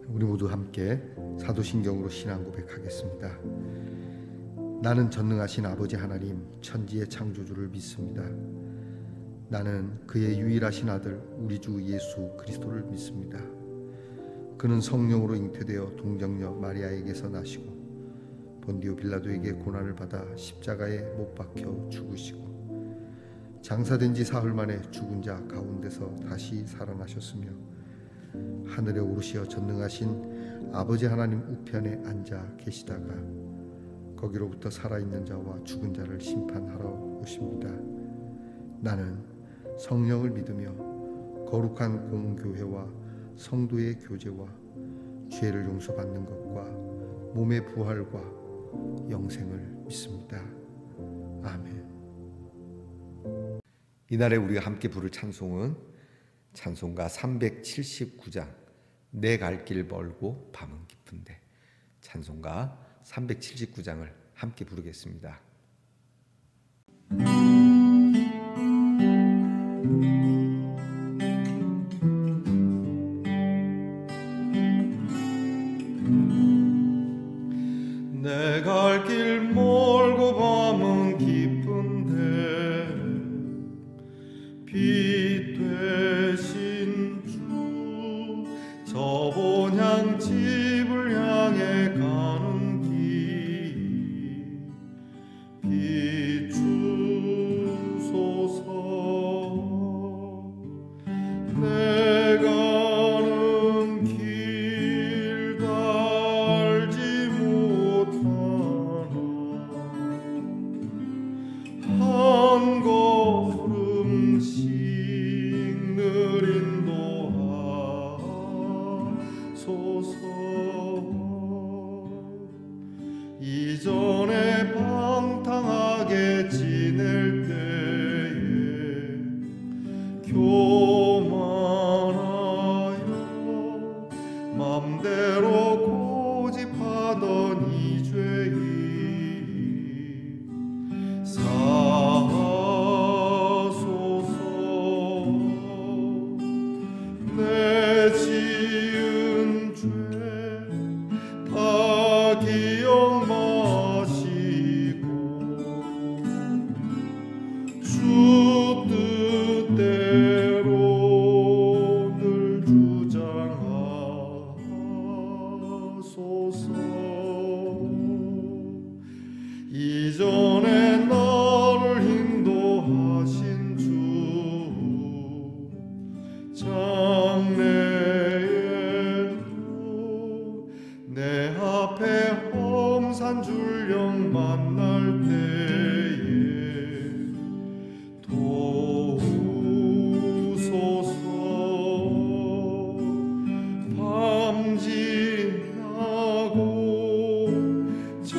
우리 모두 함께 사도신경으로 신앙 고백하겠습니다. 나는 전능하신 아버지 하나님 천지의 창조주를 믿습니다. 나는 그의 유일하신 아들 우리 주 예수 그리스도를 믿습니다. 그는 성령으로 잉태되어 동정녀 마리아에게서 나시고 본디오 빌라도에게 고난을 받아 십자가에 못 박혀 죽으시고 장사된 지 사흘 만에 죽은 자 가운데서 다시 살아나셨으며 하늘에 오르시어 전능하신 아버지 하나님 우편에 앉아 계시다가 거기로부터 살아있는 자와 죽은 자를 심판하러 오십니다. 나는 성령을 믿으며 거룩한 공교회와 성도의 교제와 죄를 용서받는 것과 몸의 부활과 영생을 믿습니다. 아멘. 이날에 우리가 함께 부를 찬송은 찬송가 379장 내 갈 길 멀고 밤은 깊은데, 찬송가 379장을 함께 부르겠습니다. 내 갈 길 멀고 밤은 깊은데 빛 되신 주 저 본향 집을 향해 가는 길 비추소서. 내 가는 길 달지 못하나 한 걸음씩 늘 인도하소서. 이전에 방탕하게 지낼 때에 교만하여 맘대로 고집하던 이 죄인 사하소서. 내 지은 죄 다 기억 마시고 주 뜻대로 늘 주장하소서. 이전에 나를 인도하신 주 장래에도 내 앞에 험산 줄령 만날 때에 도우소서. 밤 지나고 저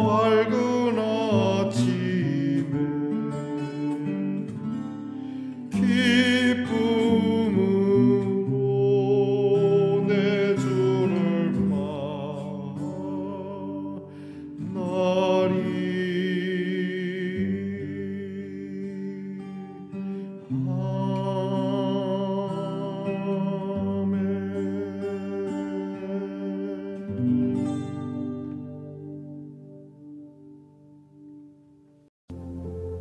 밝은 아침에 기쁨으로 내 주를 만나리.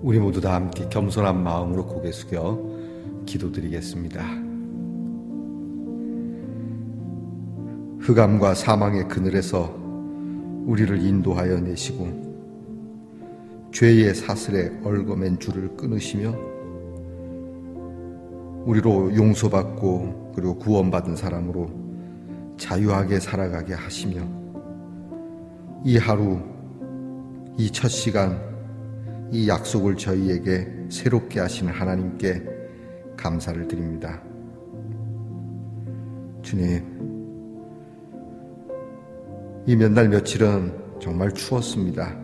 우리 모두 다 함께 겸손한 마음으로 고개 숙여 기도드리겠습니다. 흑암과 사망의 그늘에서 우리를 인도하여 내시고 죄의 사슬에 얽어맨 줄을 끊으시며 우리로 용서받고 그리고 구원받은 사람으로 자유하게 살아가게 하시며 이 하루, 이 첫 시간, 이 약속을 저희에게 새롭게 하신 하나님께 감사를 드립니다. 주님, 이 몇 날 며칠은 정말 추웠습니다.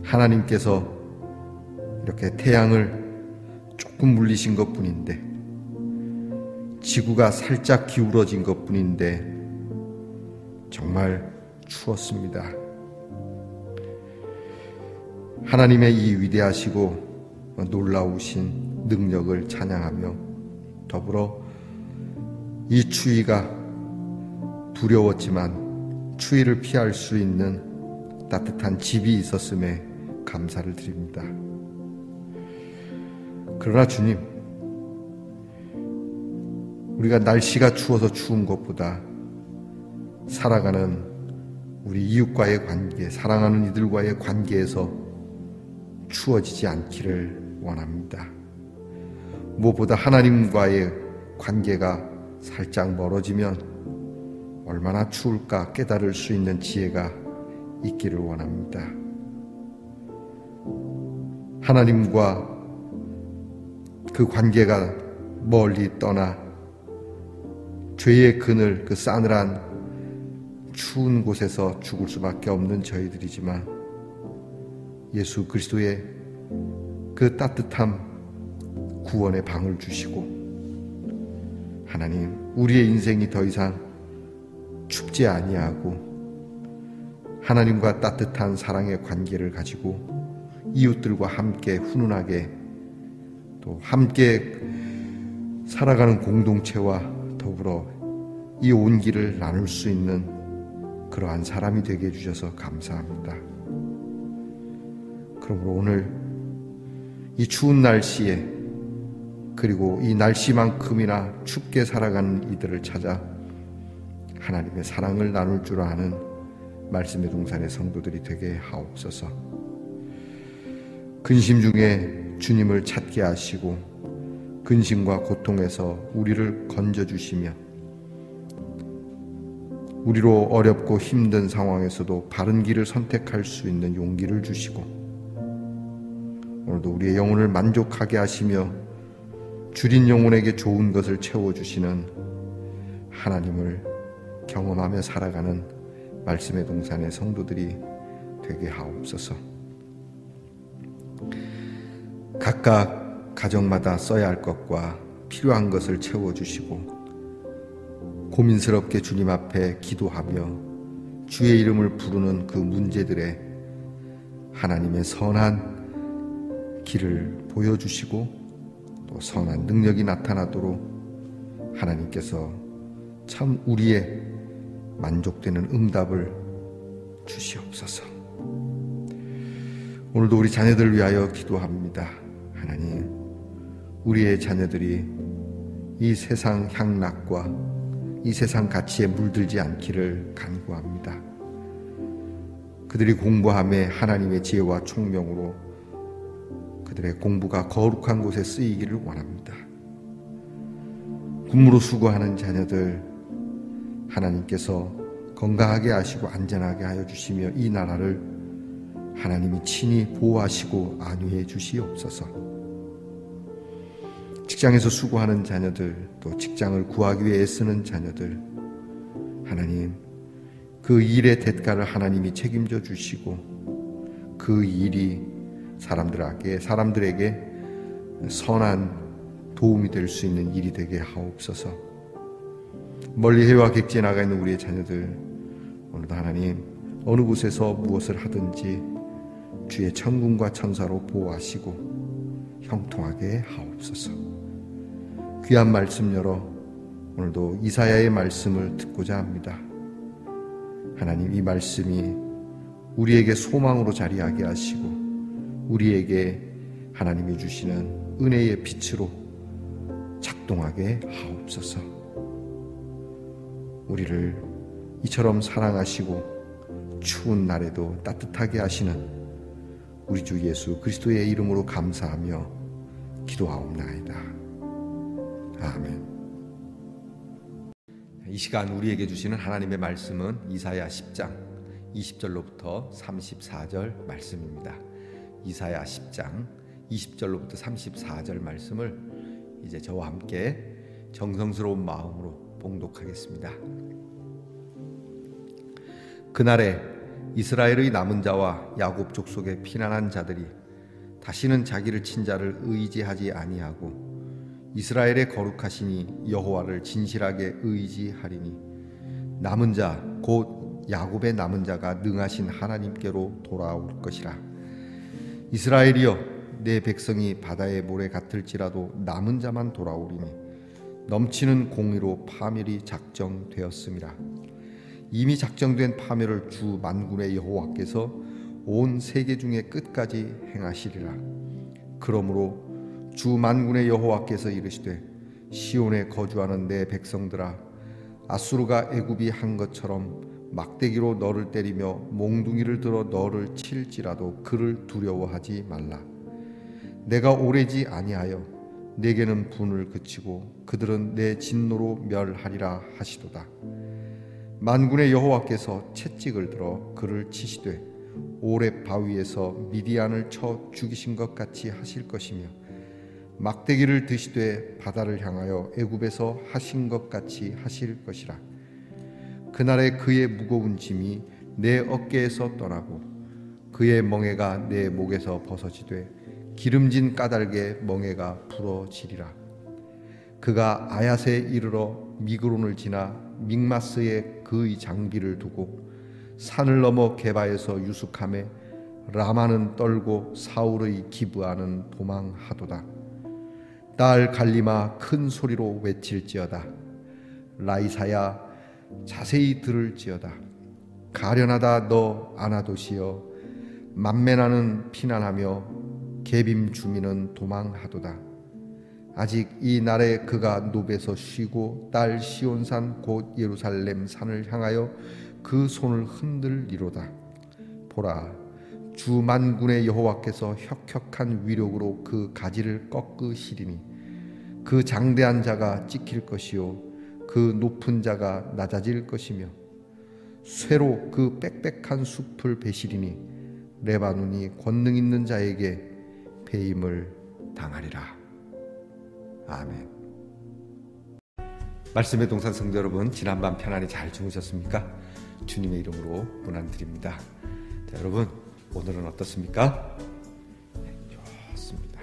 하나님께서 이렇게 태양을 조금 물리신 것 뿐인데, 지구가 살짝 기울어진 것 뿐인데 정말 추웠습니다. 하나님의 이 위대하시고 놀라우신 능력을 찬양하며 더불어 이 추위가 두려웠지만 추위를 피할 수 있는 따뜻한 집이 있었음에 감사를 드립니다. 그러나 주님, 우리가 날씨가 추워서 추운 것보다 살아가는 우리 이웃과의 관계, 사랑하는 이들과의 관계에서 추워지지 않기를 원합니다. 무엇보다 하나님과의 관계가 살짝 멀어지면 얼마나 추울까 깨달을 수 있는 지혜가 있기를 원합니다. 하나님과 그 관계가 멀리 떠나 죄의 그늘, 그 싸늘한 추운 곳에서 죽을 수밖에 없는 저희들이지만 예수 그리스도의 그 따뜻함, 구원의 방을 주시고 하나님, 우리의 인생이 더 이상 춥지 아니하고 하나님과 따뜻한 사랑의 관계를 가지고 이웃들과 함께 훈훈하게 또 함께 살아가는 공동체와 더불어 이 온기를 나눌 수 있는 그러한 사람이 되게 해주셔서 감사합니다. 그러므로 오늘 이 추운 날씨에 그리고 이 날씨만큼이나 춥게 살아가는 이들을 찾아 하나님의 사랑을 나눌 줄 아는 말씀의 동산의 성도들이 되게 하옵소서. 근심 중에 주님을 찾게 하시고 근심과 고통에서 우리를 건져주시며 우리로 어렵고 힘든 상황에서도 바른 길을 선택할 수 있는 용기를 주시고 오늘도 우리의 영혼을 만족하게 하시며 줄인 영혼에게 좋은 것을 채워주시는 하나님을 경험하며 살아가는 말씀의 동산의 성도들이 되게 하옵소서. 각각 가정마다 써야 할 것과 필요한 것을 채워주시고 고민스럽게 주님 앞에 기도하며 주의 이름을 부르는 그 문제들에 하나님의 선한 길을 보여주시고 또 선한 능력이 나타나도록 하나님께서 참 우리의 만족되는 응답을 주시옵소서. 오늘도 우리 자녀들을 위하여 기도합니다. 하나님, 우리의 자녀들이 이 세상 향락과 이 세상 가치에 물들지 않기를 간구합니다. 그들이 공부함에 하나님의 지혜와 총명으로 그들의 공부가 거룩한 곳에 쓰이기를 원합니다. 군무로 수고하는 자녀들 하나님께서 건강하게 하시고 안전하게 하여 주시며 이 나라를 하나님이 친히 보호하시고 안위해 주시옵소서. 직장에서 수고하는 자녀들, 또 직장을 구하기 위해 애쓰는 자녀들, 하나님, 그 일의 대가를 하나님이 책임져 주시고 그 일이 사람들에게 선한 도움이 될 수 있는 일이 되게 하옵소서. 멀리 해외와 객지에 나가 있는 우리의 자녀들, 오늘도 하나님 어느 곳에서 무엇을 하든지 주의 천군과 천사로 보호하시고 형통하게 하옵소서. 귀한 말씀 열어 오늘도 이사야의 말씀을 듣고자 합니다. 하나님, 이 말씀이 우리에게 소망으로 자리하게 하시고 우리에게 하나님이 주시는 은혜의 빛으로 작동하게 하옵소서. 우리를 이처럼 사랑하시고 추운 날에도 따뜻하게 하시는 우리 주 예수 그리스도의 이름으로 감사하며 기도하옵나이다. 아멘. 이 시간 우리에게 주시는 하나님의 말씀은 이사야 10장 20절로부터 34절 말씀입니다. 이사야 10장 20절로부터 34절 말씀을 이제 저와 함께 정성스러운 마음으로 봉독하겠습니다. 그날에 이스라엘의 남은 자와 야곱 족속의 피난한 자들이 다시는 자기를 친 자를 의지하지 아니하고 이스라엘의 거룩하시니 여호와를 진실하게 의지하리니 남은 자 곧 야곱의 남은 자가 능하신 하나님께로 돌아올 것이라. 이스라엘이여, 내 백성이 바다의 모래 같을지라도 남은 자만 돌아오리니 넘치는 공의로 파멸이 작정되었음이라. 이미 작정된 파멸을 주 만군의 여호와께서 온 세계 중에 끝까지 행하시리라. 그러므로 주 만군의 여호와께서 이르시되 시온에 거주하는 내 백성들아, 아수르가 애굽이 한 것처럼 막대기로 너를 때리며 몽둥이를 들어 너를 칠지라도 그를 두려워하지 말라. 내가 오래지 아니하여 내게는 분을 그치고 그들은 내 진노로 멸하리라 하시도다. 만군의 여호와께서 채찍을 들어 그를 치시되 오렙 바위에서 미디안을 쳐 죽이신 것 같이 하실 것이며, 막대기를 드시되 바다를 향하여 애굽에서 하신 것 같이 하실 것이라. 그날에 그의 무거운 짐이 내 어깨에서 떠나고 그의 멍에가 내 목에서 벗어지되 기름진 까닭에 멍에가 부러지리라. 그가 아얏에 이르러 미그론을 지나 믹마스에 그의 장비를 두고 산을 넘어 게바에서 유숙하며 라마는 떨고 사울의 기브아는 도망하도다. 딸 갈리마 큰 소리로 외칠지어다. 라이사야 자세히 들을지어다. 가련하다 너 아나도시여, 만메나는 피난하며 게빔 주민은 도망하도다. 아직 이 날에 그가 노베에서 쉬고 딸 시온산 곧 예루살렘 산을 향하여 그 손을 흔들리로다. 보라, 주 만군의 여호와께서 혁혁한 위력으로 그 가지를 꺾으시리니 그 장대한 자가 찍힐 것이요 그 높은 자가 낮아질 것이며, 쇠로 그 빽빽한 숲을 베시리니 레바논이 권능 있는 자에게 배임을 당하리라. 아멘. 말씀의 동산 성도 여러분, 지난밤 편안히 잘 주무셨습니까? 주님의 이름으로 문안드립니다. 자, 여러분, 오늘은 어떻습니까? 네, 좋습니다.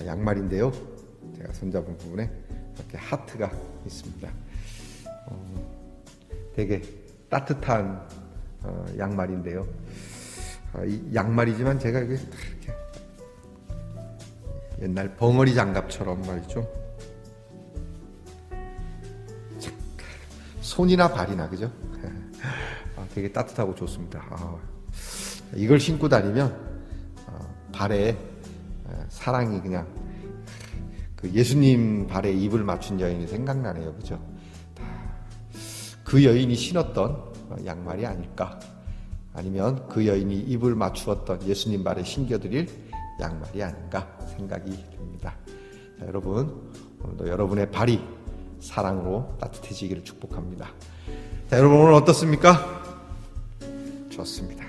양말인데요, 제가 손잡은 부분에 이렇게 하트가 있습니다. 되게 따뜻한 양말인데요. 이 양말이지만 제가 이렇게 옛날 벙어리 장갑처럼 말이죠. 손이나 발이나, 그죠? 되게 따뜻하고 좋습니다. 이걸 신고 다니면 발에 사랑이 그냥 그 예수님 발에 입을 맞춘 여인이 생각나네요, 그죠? 그 여인이 신었던 양말이 아닐까? 아니면 그 여인이 입을 맞추었던 예수님 발에 신겨드릴 양말이 아닌가 생각이 듭니다. 자, 여러분, 오늘도 여러분의 발이 사랑으로 따뜻해지기를 축복합니다. 자, 여러분, 오늘 어떻습니까? 좋습니다.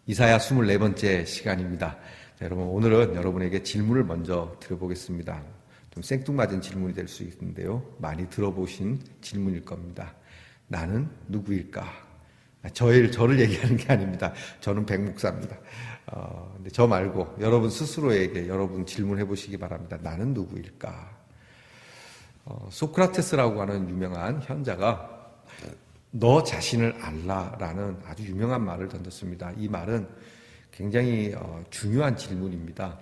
이사야 24번째 시간입니다. 자, 여러분, 오늘은 여러분에게 질문을 먼저 드려보겠습니다. 좀 생뚱맞은 질문이 될 수 있는데요, 많이 들어보신 질문일 겁니다. 나는 누구일까? 저를 얘기하는 게 아닙니다. 저는 백목사입니다. 근데 저 말고 여러분 스스로에게 여러분 질문해 보시기 바랍니다. 나는 누구일까? 소크라테스라고 하는 유명한 현자가 너 자신을 알라라는 아주 유명한 말을 던졌습니다. 이 말은 굉장히 중요한 질문입니다.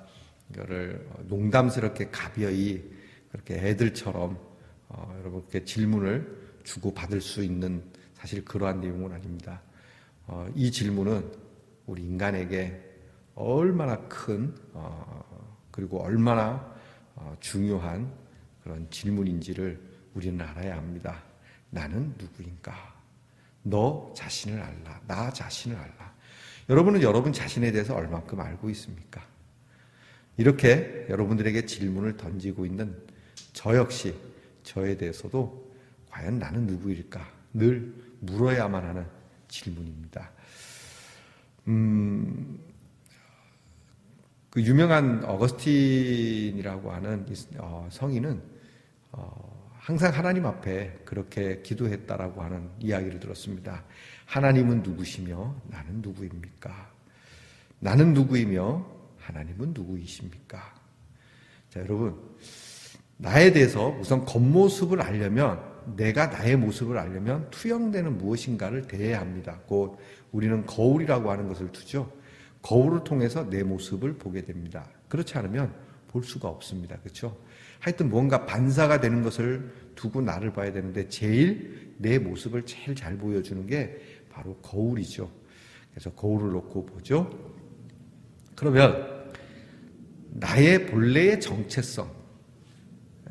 이거를 농담스럽게 가벼이 그렇게 애들처럼 여러분 그렇게 질문을 주고 받을 수 있는 사실 그러한 내용은 아닙니다. 이 질문은 우리 인간에게 얼마나 큰 그리고 얼마나 중요한 그런 질문인지를 우리는 알아야 합니다. 나는 누구인가? 너 자신을 알라. 나 자신을 알라. 여러분은 여러분 자신에 대해서 얼만큼 알고 있습니까? 이렇게 여러분들에게 질문을 던지고 있는 저 역시 저에 대해서도 과연 나는 누구일까? 늘 물어야만 하는 질문입니다. 그 유명한 어거스틴이라고 하는 성인은 항상 하나님 앞에 그렇게 기도했다라고 하는 이야기를 들었습니다. 하나님은 누구시며 나는 누구입니까? 나는 누구이며 하나님은 누구이십니까? 자, 여러분, 나에 대해서 우선 겉모습을 알려면, 내가 나의 모습을 알려면 투영되는 무엇인가를 대해야 합니다. 곧 우리는 거울이라고 하는 것을 두죠. 거울을 통해서 내 모습을 보게 됩니다. 그렇지 않으면 볼 수가 없습니다. 그렇죠? 하여튼 뭔가 반사가 되는 것을 두고 나를 봐야 되는데 제일 내 모습을 제일 잘 보여주는 게 바로 거울이죠. 그래서 거울을 놓고 보죠. 그러면 나의 본래의 정체성,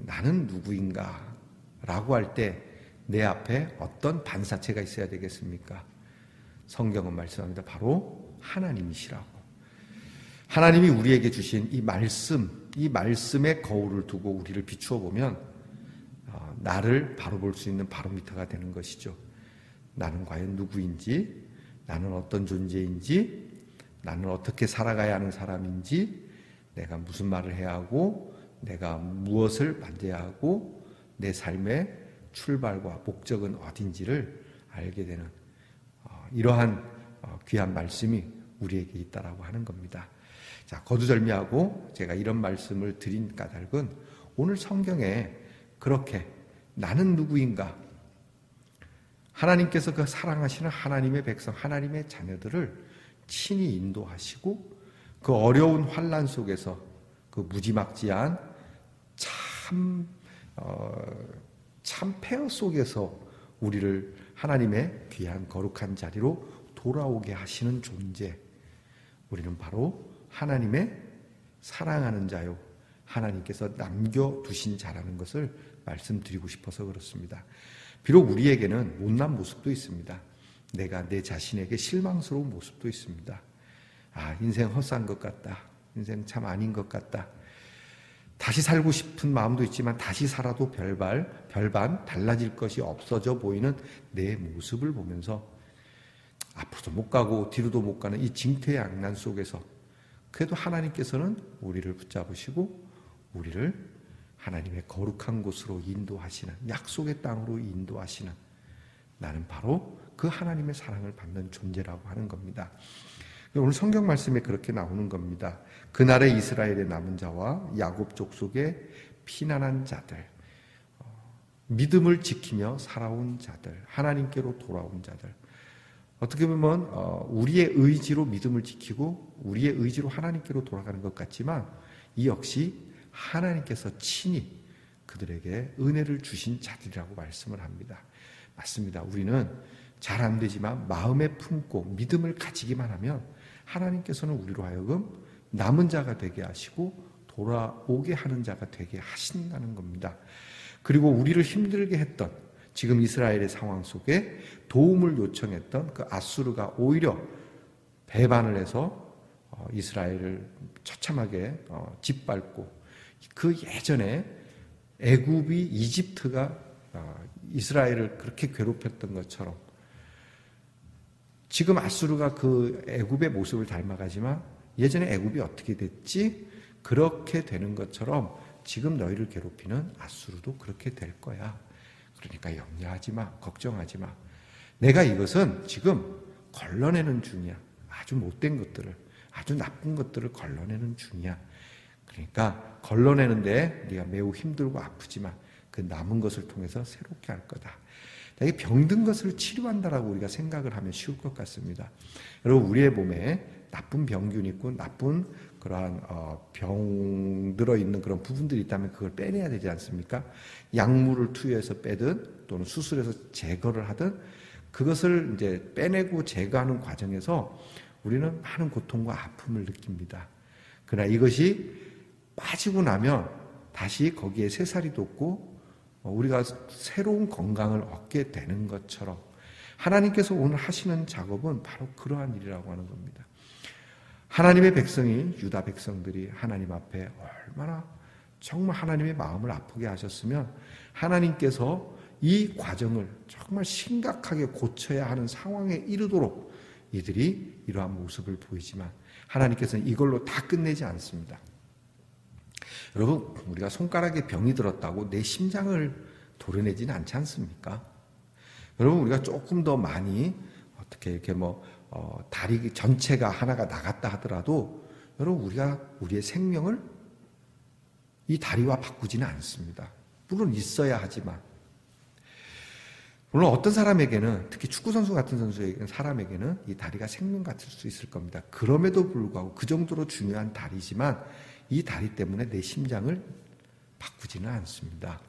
나는 누구인가 라고 할 때 내 앞에 어떤 반사체가 있어야 되겠습니까? 성경은 말씀합니다. 바로 하나님이시라고. 하나님이 우리에게 주신 이 말씀의 거울을 두고 우리를 비추어 보면 나를 바로 볼 수 있는 바로미터가 되는 것이죠. 나는 과연 누구인지, 나는 어떤 존재인지, 나는 어떻게 살아가야 하는 사람인지, 내가 무슨 말을 해야 하고, 내가 무엇을 만져야 하고, 내 삶의 출발과 목적은 어딘지를 알게 되는 이러한 귀한 말씀이 우리에게 있다라고 하는 겁니다. 자, 거두절미하고 제가 이런 말씀을 드린 까닭은 오늘 성경에 그렇게 나는 누구인가, 하나님께서 그 사랑하시는 하나님의 백성, 하나님의 자녀들을 친히 인도하시고 그 어려운 환난 속에서 그 무지막지한 참 폐허 속에서 우리를 하나님의 귀한 거룩한 자리로 돌아오게 하시는 존재, 우리는 바로 하나님의 사랑하는 자요, 하나님께서 남겨두신 자라는 것을 말씀드리고 싶어서 그렇습니다. 비록 우리에게는 못난 모습도 있습니다. 내가 내 자신에게 실망스러운 모습도 있습니다. 인생 헛산 것 같다, 인생 참 아닌 것 같다, 다시 살고 싶은 마음도 있지만 다시 살아도 별반 달라질 것이 없어져 보이는 내 모습을 보면서 앞으로도 못 가고 뒤로도 못 가는 이 징태양난 속에서 그래도 하나님께서는 우리를 붙잡으시고 우리를 하나님의 거룩한 곳으로 인도하시는, 약속의 땅으로 인도하시는, 나는 바로 그 하나님의 사랑을 받는 존재라고 하는 겁니다. 오늘 성경 말씀에 그렇게 나오는 겁니다. 그날에 이스라엘의 남은 자와 야곱 족속의 피난한 자들, 믿음을 지키며 살아온 자들, 하나님께로 돌아온 자들, 어떻게 보면 우리의 의지로 믿음을 지키고 우리의 의지로 하나님께로 돌아가는 것 같지만 이 역시 하나님께서 친히 그들에게 은혜를 주신 자들이라고 말씀을 합니다. 맞습니다. 우리는 잘 안 되지만 마음에 품고 믿음을 가지기만 하면 하나님께서는 우리로 하여금 남은 자가 되게 하시고 돌아오게 하는 자가 되게 하신다는 겁니다. 그리고 우리를 힘들게 했던 지금 이스라엘의 상황 속에 도움을 요청했던 그 아수르가 오히려 배반을 해서 이스라엘을 처참하게 짓밟고, 그 예전에 애굽이 이집트가 이스라엘을 그렇게 괴롭혔던 것처럼 지금 아수르가 그 애굽의 모습을 닮아가지만 예전에 애굽이 어떻게 됐지? 그렇게 되는 것처럼 지금 너희를 괴롭히는 아수르도 그렇게 될 거야. 그러니까 염려하지 마, 걱정하지 마. 내가 이것은 지금 걸러내는 중이야. 아주 못된 것들을, 아주 나쁜 것들을 걸러내는 중이야. 그러니까 걸러내는데 네가 매우 힘들고 아프지만 그 남은 것을 통해서 새롭게 할 거다. 이 병든 것을 치료한다라고 우리가 생각을 하면 쉬울 것 같습니다. 여러분, 우리의 몸에 나쁜 병균이 있고 나쁜 그러한 병 들어있는 그런 부분들이 있다면 그걸 빼내야 되지 않습니까? 약물을 투여해서 빼든 또는 수술해서 제거를 하든 그것을 이제 빼내고 제거하는 과정에서 우리는 많은 고통과 아픔을 느낍니다. 그러나 이것이 빠지고 나면 다시 거기에 새살이 돋고 우리가 새로운 건강을 얻게 되는 것처럼 하나님께서 오늘 하시는 작업은 바로 그러한 일이라고 하는 겁니다. 하나님의 백성이, 유다 백성들이 하나님 앞에 얼마나 정말 하나님의 마음을 아프게 하셨으면 하나님께서 이 과정을 정말 심각하게 고쳐야 하는 상황에 이르도록 이들이 이러한 모습을 보이지만 하나님께서는 이걸로 다 끝내지 않습니다. 여러분, 우리가 손가락에 병이 들었다고 내 심장을 도려내지는 않지 않습니까? 여러분, 우리가 조금 더 많이 어떻게 이렇게 다리 전체가 하나가 나갔다 하더라도 여러분, 우리가 우리의 생명을 이 다리와 바꾸지는 않습니다. 물론 있어야 하지만, 물론 어떤 사람에게는, 특히 축구선수 같은 사람에게는 이 다리가 생명 같을 수 있을 겁니다. 그럼에도 불구하고 그 정도로 중요한 다리지만 이 다리 때문에 내 심장을 바꾸지는 않습니다.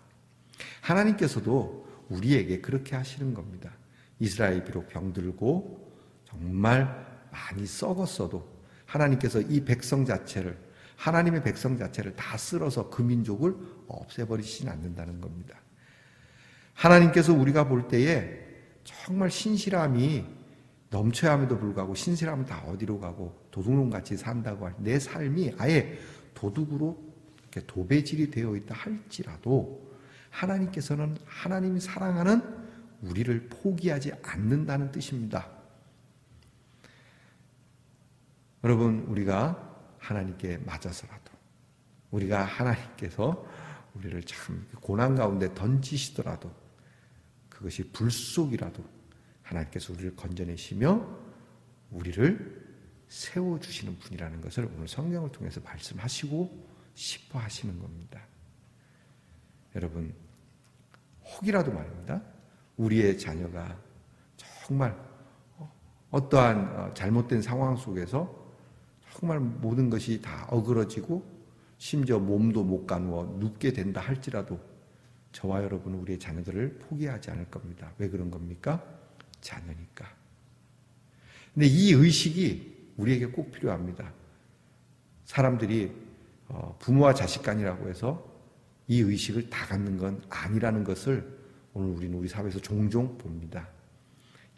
하나님께서도 우리에게 그렇게 하시는 겁니다. 이스라엘이 비록 병들고 정말 많이 썩었어도 하나님께서 이 백성 자체를, 하나님의 백성 자체를 다 쓸어서 그 민족을 없애버리시진 않는다는 겁니다. 하나님께서 우리가 볼 때에 정말 신실함이 넘쳐야 함에도 불구하고 신실함은 다 어디로 가고 도둑놈같이 산다고 할 내 삶이 아예 도둑으로 이렇게 도배질이 되어 있다 할지라도 하나님께서는 하나님이 사랑하는 우리를 포기하지 않는다는 뜻입니다. 여러분, 우리가 하나님께 맞아서라도, 우리가 하나님께서 우리를 참 고난 가운데 던지시더라도, 그것이 불 속이라도 하나님께서 우리를 건져내시며 우리를 세워주시는 분이라는 것을 오늘 성경을 통해서 말씀하시고 싶어 하시는 겁니다. 여러분, 혹이라도 말입니다. 우리의 자녀가 정말 어떠한 잘못된 상황 속에서 정말 모든 것이 다 어그러지고 심지어 몸도 못 가누어 눕게 된다 할지라도 저와 여러분은 우리의 자녀들을 포기하지 않을 겁니다. 왜 그런 겁니까? 자녀니까. 근데 이 의식이 우리에게 꼭 필요합니다. 사람들이 부모와 자식 간이라고 해서 이 의식을 다 갖는 건 아니라는 것을 오늘 우리는 우리 사회에서 종종 봅니다.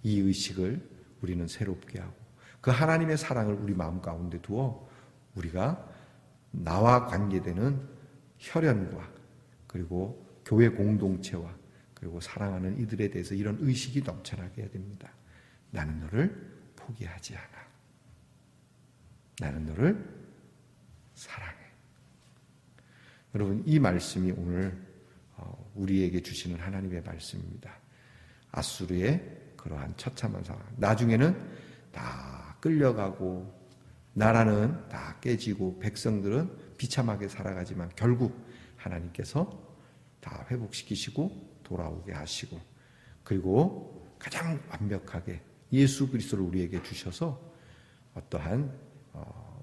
이 의식을 우리는 새롭게 하고 그 하나님의 사랑을 우리 마음 가운데 두어 우리가 나와 관계되는 혈연과 그리고 교회 공동체와 그리고 사랑하는 이들에 대해서 이런 의식이 넘쳐나게 해야 됩니다. 나는 너를 포기하지 않아. 나는 너를 사랑해. 여러분, 이 말씀이 오늘 우리에게 주시는 하나님의 말씀입니다. 아수르의 그러한 처참한 상황. 나중에는 다 끌려가고 나라는 다 깨지고 백성들은 비참하게 살아가지만 결국 하나님께서 다 회복시키시고 돌아오게 하시고 그리고 가장 완벽하게 예수 그리스도를 우리에게 주셔서 어떠한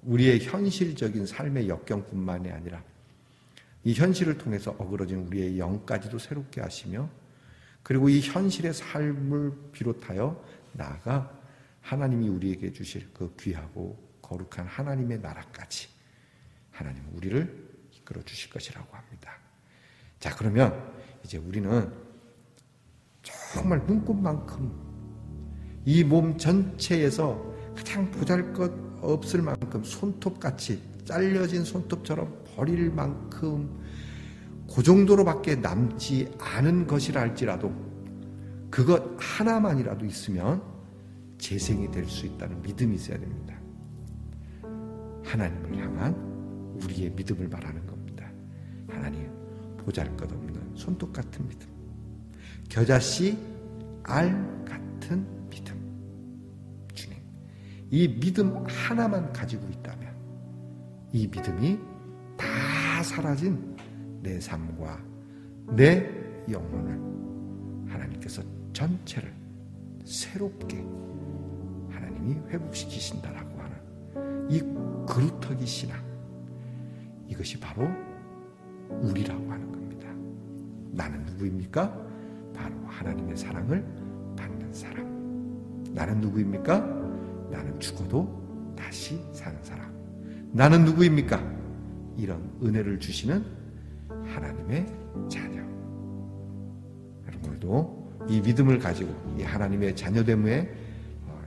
우리의 현실적인 삶의 역경뿐만이 아니라 이 현실을 통해서 어그러진 우리의 영까지도 새롭게 하시며 그리고 이 현실의 삶을 비롯하여 나아가 하나님이 우리에게 주실 그 귀하고 거룩한 하나님의 나라까지 하나님은 우리를 이끌어 주실 것이라고 합니다. 자, 그러면 이제 우리는 정말 눈곱만큼 이 몸 전체에서 가장 보잘것없을 만큼 손톱같이 잘려진 손톱처럼 버릴 만큼 그 정도로밖에 남지 않은 것이라 할지라도 그것 하나만이라도 있으면 재생이 될 수 있다는 믿음이 있어야 됩니다. 하나님을 향한 우리의 믿음을 말하는 겁니다. 하나님, 보잘것없는 손톱 같은 믿음, 겨자씨 알 같은 믿음. 주님, 이 믿음 하나만 가지고 있다면 이 믿음이 다 사라진 내 삶과 내 영혼을 하나님께서 전체를 새롭게 하나님이 회복시키신다라고 하는 이 그루터기 신앙, 이것이 바로 우리라고 하는 겁니다. 나는 누구입니까? 바로 하나님의 사랑을 받는 사람. 나는 누구입니까? 나는 죽어도 다시 사는 사람. 나는 누구입니까? 이런 은혜를 주시는 하나님의 자녀. 여러분들도 이 믿음을 가지고 이 하나님의 자녀됨의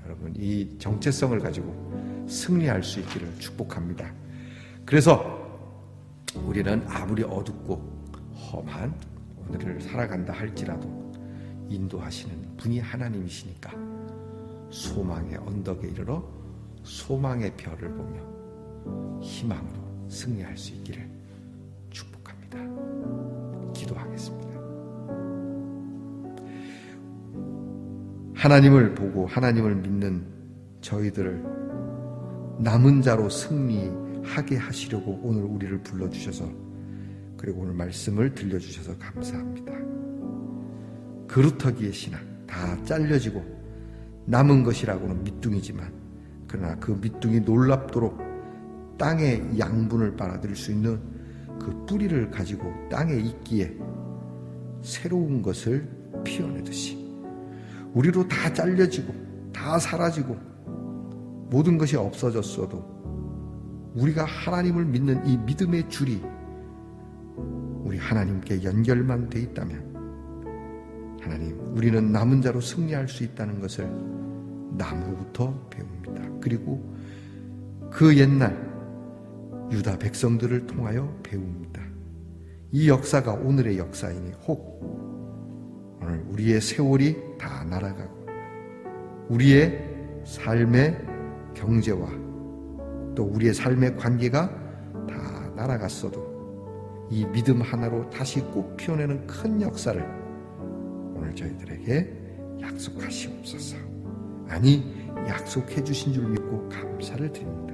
여러분 이 정체성을 가지고 승리할 수 있기를 축복합니다. 그래서 우리는 아무리 어둡고 험한 오늘을 살아간다 할지라도 인도하시는 분이 하나님이시니까 소망의 언덕에 이르러 소망의 별을 보며 희망으로 승리할 수 있기를 축복합니다. 기도하겠습니다. 하나님을 보고 하나님을 믿는 저희들을 남은 자로 승리하게 하시려고 오늘 우리를 불러주셔서 그리고 오늘 말씀을 들려주셔서 감사합니다. 그루터기의 신앙, 다 잘려지고 남은 것이라고는 밑둥이지만 그러나 그 밑둥이 놀랍도록 땅의 양분을 빨아들일 수 있는 그 뿌리를 가지고 땅에 있기에 새로운 것을 피워내듯이 우리로 다 잘려지고 다 사라지고 모든 것이 없어졌어도 우리가 하나님을 믿는 이 믿음의 줄이 우리 하나님께 연결만 돼 있다면 하나님, 우리는 남은 자로 승리할 수 있다는 것을 나무로부터 배웁니다. 그리고 그 옛날 유다 백성들을 통하여 배웁니다. 이 역사가 오늘의 역사이니 혹 오늘 우리의 세월이 다 날아가고 우리의 삶의 경제와 또 우리의 삶의 관계가 다 날아갔어도 이 믿음 하나로 다시 꽃 피워내는 큰 역사를 오늘 저희들에게 약속하시옵소서. 아니, 약속해 주신 줄 믿고 감사를 드립니다.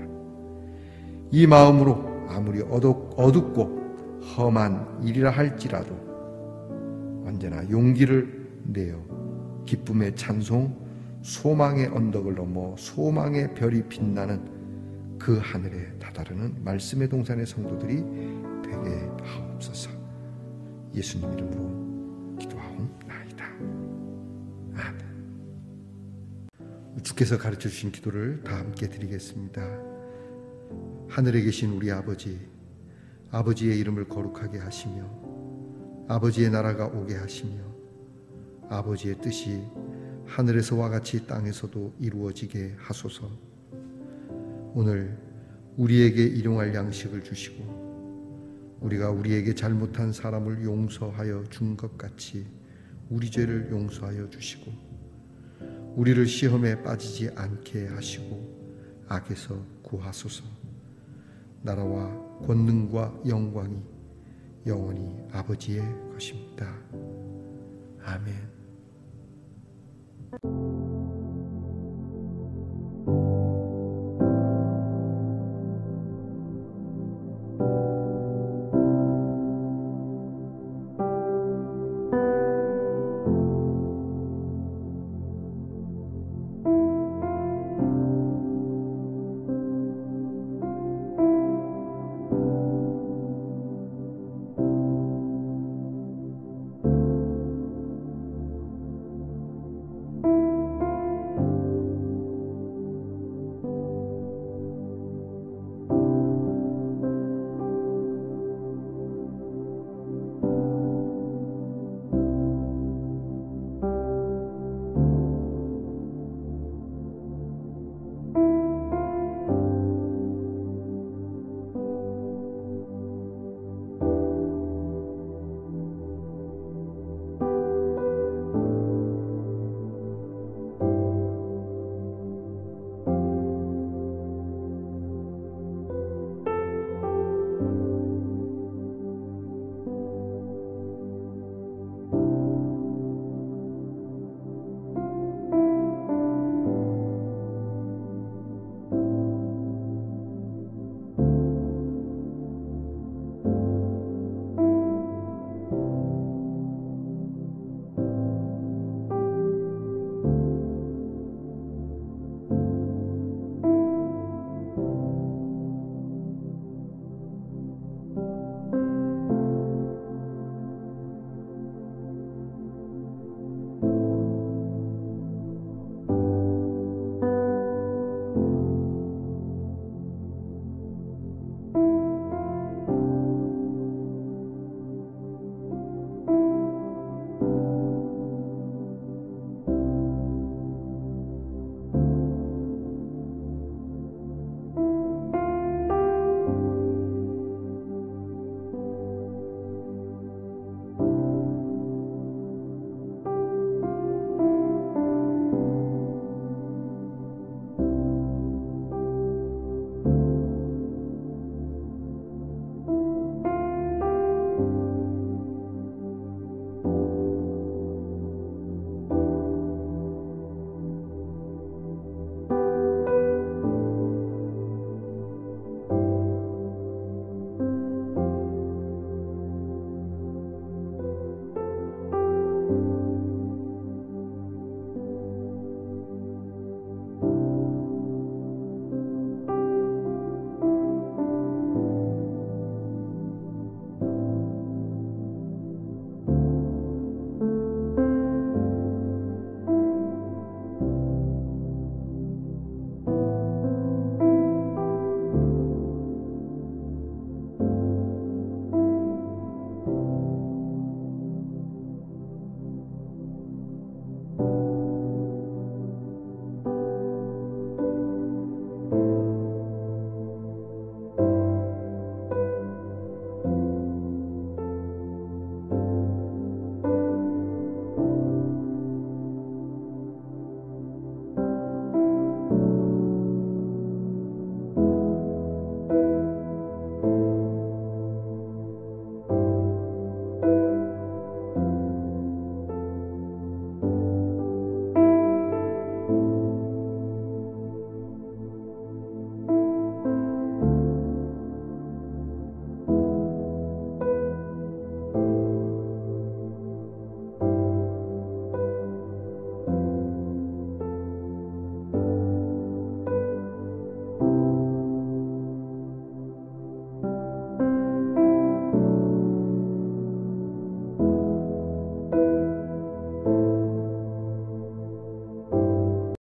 이 마음으로 아무리 어둡고 험한 일이라 할지라도 언제나 용기를 내어 기쁨의 찬송, 소망의 언덕을 넘어 소망의 별이 빛나는 그 하늘에 다다르는 말씀의 동산의 성도들이 되게 하옵소서. 예수님 이름으로 기도하옵나이다. 아멘. 주께서 가르쳐 주신 기도를 다 함께 드리겠습니다. 하늘에 계신 우리 아버지, 아버지의 이름을 거룩하게 하시며 아버지의 나라가 오게 하시며 아버지의 뜻이 하늘에서와 같이 땅에서도 이루어지게 하소서. 오늘 우리에게 일용할 양식을 주시고 우리가 우리에게 잘못한 사람을 용서하여 준 것 같이 우리 죄를 용서하여 주시고 우리를 시험에 빠지지 않게 하시고 악에서 구하소서. 나라와 권능과 영광이 영원히 아버지의 것입니다. 아멘.